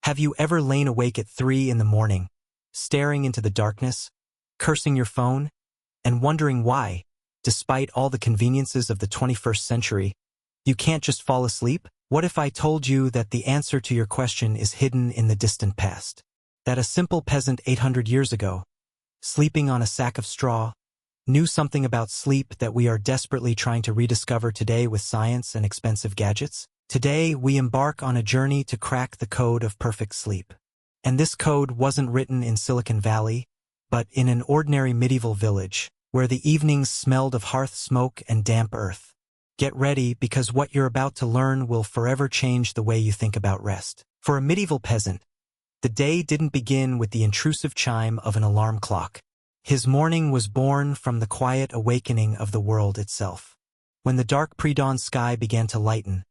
Have you ever lain awake at 3 in the morning, staring into the darkness, cursing your phone, and wondering why, despite all the conveniences of the 21st century, you can't just fall asleep? What if I told you that the answer to your question is hidden in the distant past? That a simple peasant 800 years ago, sleeping on a sack of straw, knew something about sleep that we are desperately trying to rediscover today with science and expensive gadgets? Today, we embark on a journey to crack the code of perfect sleep. And this code wasn't written in Silicon Valley, but in an ordinary medieval village, where the evenings smelled of hearth smoke and damp earth. Get ready, because what you're about to learn will forever change the way you think about rest. For a medieval peasant, the day didn't begin with the intrusive chime of an alarm clock. His morning was born from the quiet awakening of the world itself. When the dark pre-dawn sky began to lighten,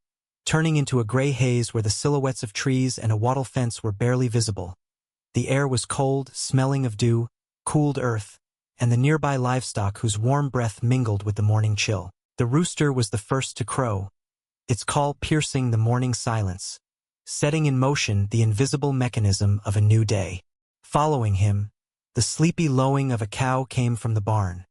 turning into a gray haze where the silhouettes of trees and a wattle fence were barely visible, the air was cold, smelling of dew, cooled earth, and the nearby livestock whose warm breath mingled with the morning chill. The rooster was the first to crow, its call piercing the morning silence, setting in motion the invisible mechanism of a new day. Following him, the sleepy lowing of a cow came from the barn.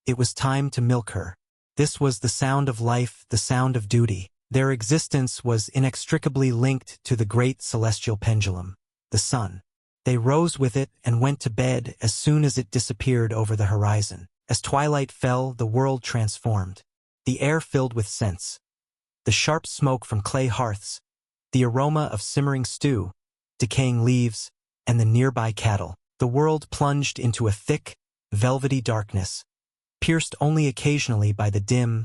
It was time to milk her. This was the sound of life, the sound of duty. Their existence was inextricably linked to the great celestial pendulum, the sun. They rose with it and went to bed as soon as it disappeared over the horizon. As twilight fell, the world transformed. The air filled with scents. The sharp smoke from clay hearths, the aroma of simmering stew, decaying leaves, and the nearby cattle. The world plunged into a thick, velvety darkness, pierced only occasionally by the dim,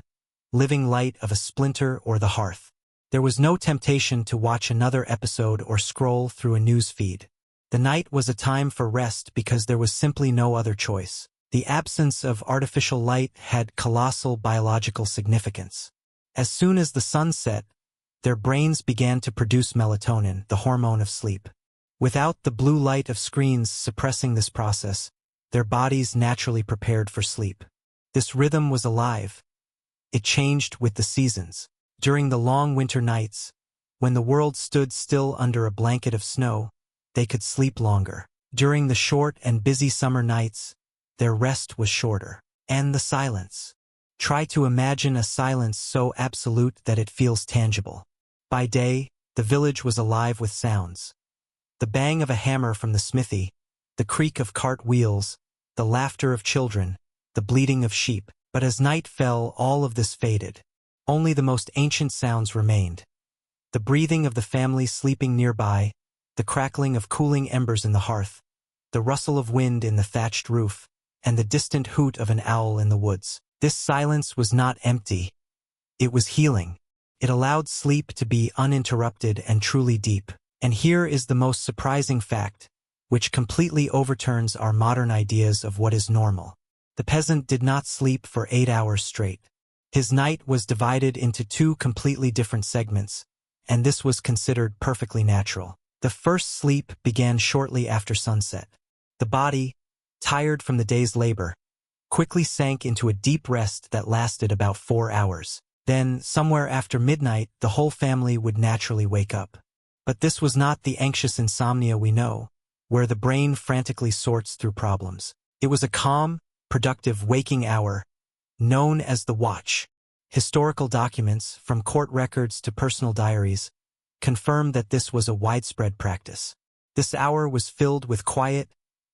living light of a splinter or the hearth. There was no temptation to watch another episode or scroll through a news feed. The night was a time for rest because there was simply no other choice. The absence of artificial light had colossal biological significance. As soon as the sun set, their brains began to produce melatonin, the hormone of sleep. Without the blue light of screens suppressing this process, their bodies naturally prepared for sleep. This rhythm was alive. It changed with the seasons. During the long winter nights, when the world stood still under a blanket of snow, they could sleep longer. During the short and busy summer nights, their rest was shorter. And the silence. Try to imagine a silence so absolute that it feels tangible. By day, the village was alive with sounds. The bang of a hammer from the smithy, the creak of cart wheels, the laughter of children, the bleating of sheep. But as night fell, all of this faded. Only the most ancient sounds remained. The breathing of the family sleeping nearby, the crackling of cooling embers in the hearth, the rustle of wind in the thatched roof, and the distant hoot of an owl in the woods. This silence was not empty. It was healing. It allowed sleep to be uninterrupted and truly deep. And here is the most surprising fact, which completely overturns our modern ideas of what is normal. The peasant did not sleep for 8 hours straight. His night was divided into 2 completely different segments, and this was considered perfectly natural. The first sleep began shortly after sunset. The body, tired from the day's labor, quickly sank into a deep rest that lasted about 4 hours. Then, somewhere after midnight, the whole family would naturally wake up. But this was not the anxious insomnia we know, where the brain frantically sorts through problems. It was a calm, productive waking hour, known as the watch. Historical documents, from court records to personal diaries, confirm that this was a widespread practice. This hour was filled with quiet,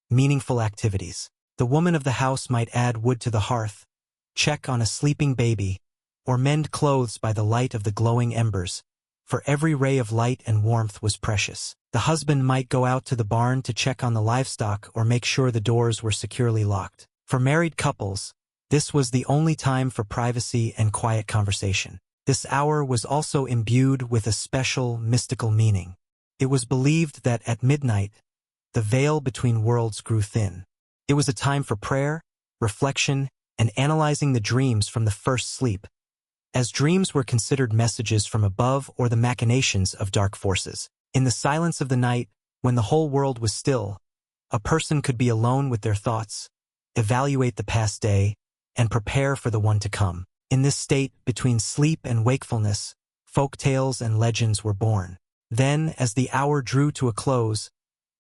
meaningful activities. The woman of the house might add wood to the hearth, check on a sleeping baby, or mend clothes by the light of the glowing embers, for every ray of light and warmth was precious. The husband might go out to the barn to check on the livestock or make sure the doors were securely locked. For married couples, this was the only time for privacy and quiet conversation. This hour was also imbued with a special, mystical meaning. It was believed that at midnight, the veil between worlds grew thin. It was a time for prayer, reflection, and analyzing the dreams from the first sleep, as dreams were considered messages from above or the machinations of dark forces. In the silence of the night, when the whole world was still, a person could be alone with their thoughts, evaluate the past day, and prepare for the one to come. In this state, between sleep and wakefulness, folk tales and legends were born. Then, as the hour drew to a close,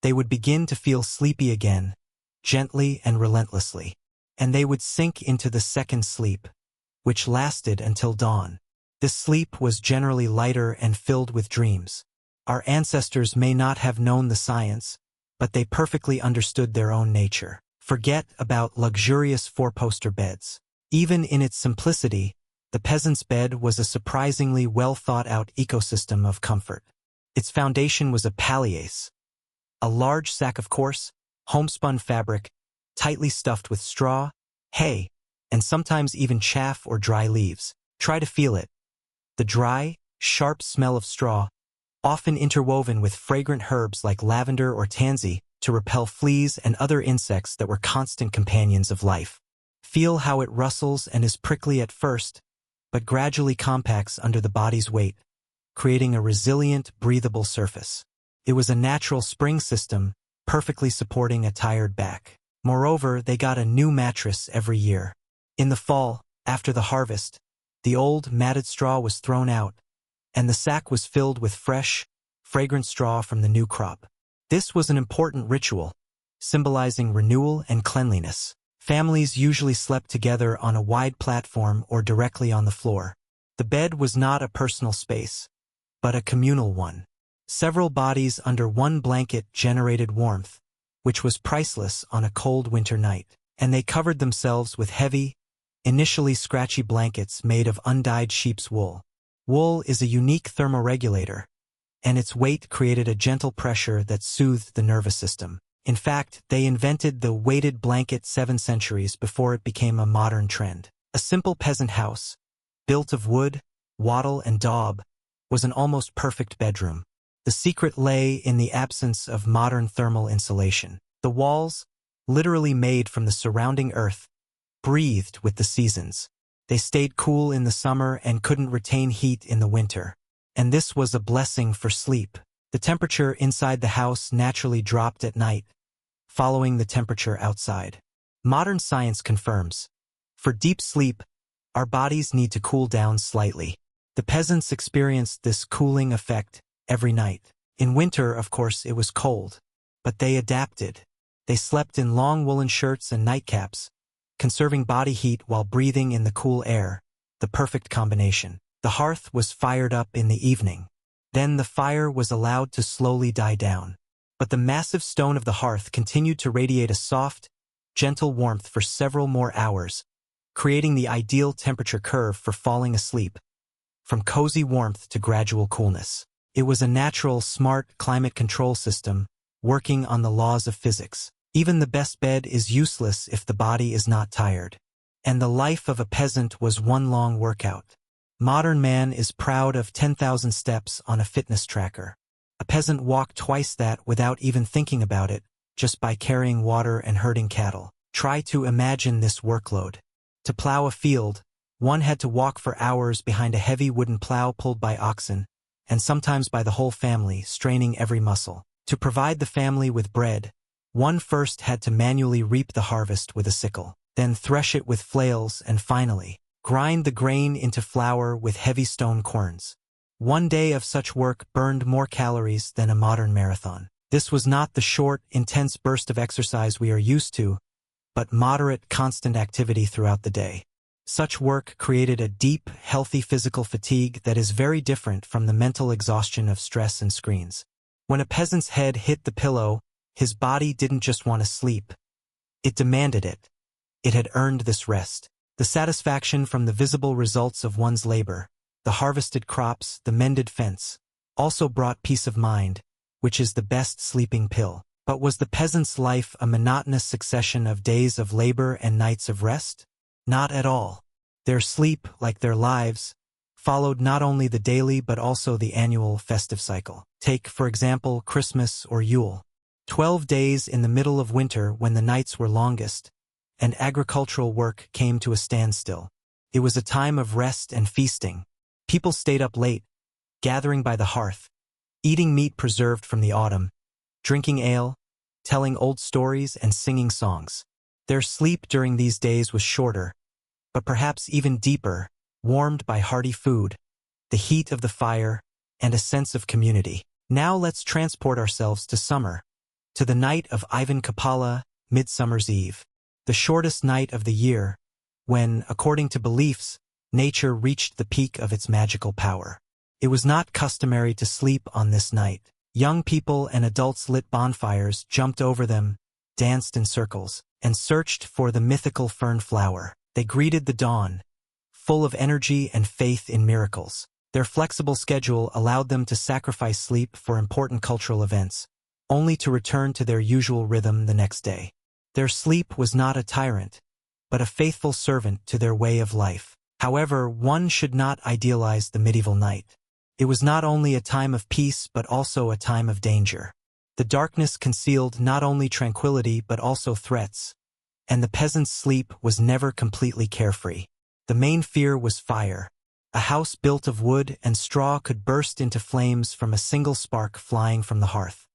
they would begin to feel sleepy again, gently and relentlessly. And they would sink into the second sleep, which lasted until dawn. This sleep was generally lighter and filled with dreams. Our ancestors may not have known the science, but they perfectly understood their own nature. Forget about luxurious four-poster beds. Even in its simplicity, the peasant's bed was a surprisingly well-thought-out ecosystem of comfort. Its foundation was a palliasse, a large sack of coarse, homespun fabric, tightly stuffed with straw, hay, and sometimes even chaff or dry leaves. Try to feel it. The dry, sharp smell of straw, often interwoven with fragrant herbs like lavender or tansy to repel fleas and other insects that were constant companions of life. Feel how it rustles and is prickly at first, but gradually compacts under the body's weight, creating a resilient, breathable surface. It was a natural spring system, perfectly supporting a tired back. Moreover, they got a new mattress every year. In the fall, after the harvest, the old, matted straw was thrown out, and the sack was filled with fresh, fragrant straw from the new crop. This was an important ritual, symbolizing renewal and cleanliness. Families usually slept together on a wide platform or directly on the floor. The bed was not a personal space, but a communal one. Several bodies under one blanket generated warmth, which was priceless on a cold winter night, and they covered themselves with heavy, initially scratchy blankets made of undyed sheep's wool. Wool is a unique thermoregulator, and its weight created a gentle pressure that soothed the nervous system. In fact, they invented the weighted blanket 7 centuries before it became a modern trend. A simple peasant house, built of wood, wattle, and daub, was an almost perfect bedroom. The secret lay in the absence of modern thermal insulation. The walls, literally made from the surrounding earth, breathed with the seasons. They stayed cool in the summer and couldn't retain heat in the winter. And this was a blessing for sleep. The temperature inside the house naturally dropped at night, following the temperature outside. Modern science confirms, for deep sleep, our bodies need to cool down slightly. The peasants experienced this cooling effect every night. In winter, of course, it was cold, but they adapted. They slept in long woolen shirts and nightcaps, conserving body heat while breathing in the cool air, the perfect combination. The hearth was fired up in the evening. Then the fire was allowed to slowly die down. But the massive stone of the hearth continued to radiate a soft, gentle warmth for several more hours, creating the ideal temperature curve for falling asleep, from cozy warmth to gradual coolness. It was a natural, smart climate control system, working on the laws of physics. Even the best bed is useless if the body is not tired. And the life of a peasant was one long workout. Modern man is proud of 10,000 steps on a fitness tracker. A peasant walked twice that without even thinking about it, just by carrying water and herding cattle. Try to imagine this workload. To plow a field, one had to walk for hours behind a heavy wooden plow pulled by oxen, and sometimes by the whole family, straining every muscle. To provide the family with bread, one first had to manually reap the harvest with a sickle, then thresh it with flails, and finally, grind the grain into flour with heavy stone querns. One day of such work burned more calories than a modern marathon. This was not the short, intense burst of exercise we are used to, but moderate, constant activity throughout the day. Such work created a deep, healthy physical fatigue that is very different from the mental exhaustion of stress and screens. When a peasant's head hit the pillow, his body didn't just want to sleep. It demanded it. It had earned this rest. The satisfaction from the visible results of one's labor, the harvested crops, the mended fence, also brought peace of mind, which is the best sleeping pill. But was the peasant's life a monotonous succession of days of labor and nights of rest? Not at all. Their sleep, like their lives, followed not only the daily but also the annual festive cycle. Take, for example, Christmas or Yule. 12 days in the middle of winter when the nights were longest, and agricultural work came to a standstill. It was a time of rest and feasting. People stayed up late, gathering by the hearth, eating meat preserved from the autumn, drinking ale, telling old stories, and singing songs. Their sleep during these days was shorter, but perhaps even deeper, warmed by hearty food, the heat of the fire, and a sense of community. Now let's transport ourselves to summer, to the night of Ivan Kapala, Midsummer's Eve, the shortest night of the year, when, according to beliefs, nature reached the peak of its magical power. It was not customary to sleep on this night. Young people and adults lit bonfires, jumped over them, danced in circles, and searched for the mythical fern flower. They greeted the dawn, full of energy and faith in miracles. Their flexible schedule allowed them to sacrifice sleep for important cultural events, only to return to their usual rhythm the next day. Their sleep was not a tyrant, but a faithful servant to their way of life. However, one should not idealize the medieval night. It was not only a time of peace but also a time of danger. The darkness concealed not only tranquility but also threats, and the peasant's sleep was never completely carefree. The main fear was fire. A house built of wood and straw could burst into flames from a single spark flying from the hearth.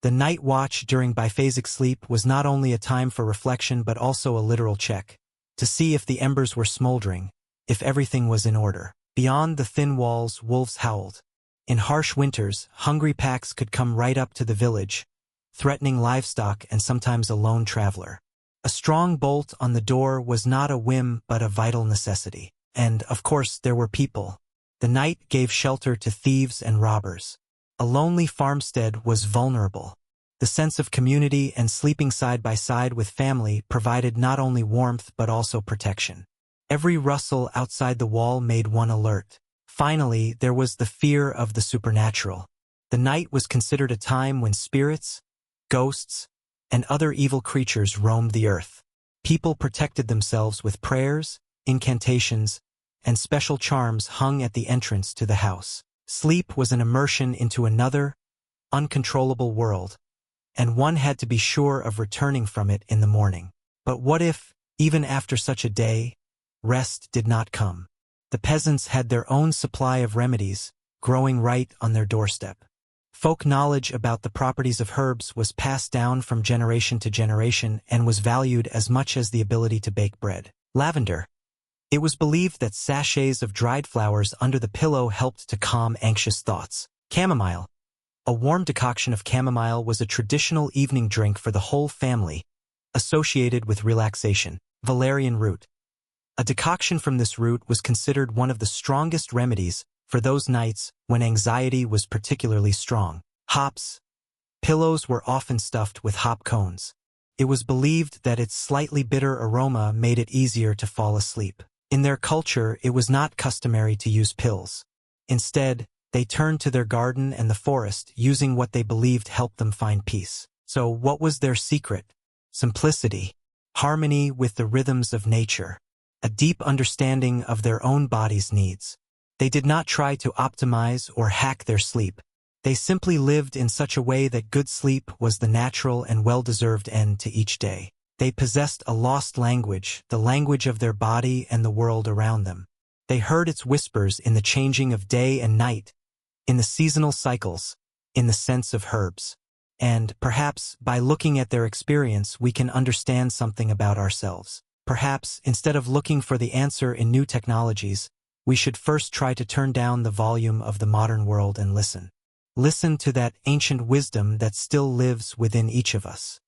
The night watch during biphasic sleep was not only a time for reflection but also a literal check, to see if the embers were smoldering, if everything was in order. Beyond the thin walls, wolves howled. In harsh winters, hungry packs could come right up to the village, threatening livestock and sometimes a lone traveler. A strong bolt on the door was not a whim but a vital necessity. And, of course, there were people. The night gave shelter to thieves and robbers. A lonely farmstead was vulnerable. The sense of community and sleeping side by side with family provided not only warmth but also protection. Every rustle outside the wall made one alert. Finally, there was the fear of the supernatural. The night was considered a time when spirits, ghosts, and other evil creatures roamed the earth. People protected themselves with prayers, incantations, and special charms hung at the entrance to the house. Sleep was an immersion into another, uncontrollable world, and one had to be sure of returning from it in the morning. But what if, even after such a day, rest did not come? The peasants had their own supply of remedies, growing right on their doorstep. Folk knowledge about the properties of herbs was passed down from generation to generation and was valued as much as the ability to bake bread. Lavender. It was believed that sachets of dried flowers under the pillow helped to calm anxious thoughts. Chamomile. A warm decoction of chamomile was a traditional evening drink for the whole family, associated with relaxation. Valerian root. A decoction from this root was considered one of the strongest remedies for those nights when anxiety was particularly strong. Hops. Pillows were often stuffed with hop cones. It was believed that its slightly bitter aroma made it easier to fall asleep. In their culture, it was not customary to use pills. Instead, they turned to their garden and the forest, using what they believed helped them find peace. So what was their secret? Simplicity, harmony with the rhythms of nature, a deep understanding of their own body's needs. They did not try to optimize or hack their sleep. They simply lived in such a way that good sleep was the natural and well-deserved end to each day. They possessed a lost language, the language of their body and the world around them. They heard its whispers in the changing of day and night, in the seasonal cycles, in the scents of herbs. And, perhaps, by looking at their experience, we can understand something about ourselves. Perhaps, instead of looking for the answer in new technologies, we should first try to turn down the volume of the modern world and listen. Listen to that ancient wisdom that still lives within each of us.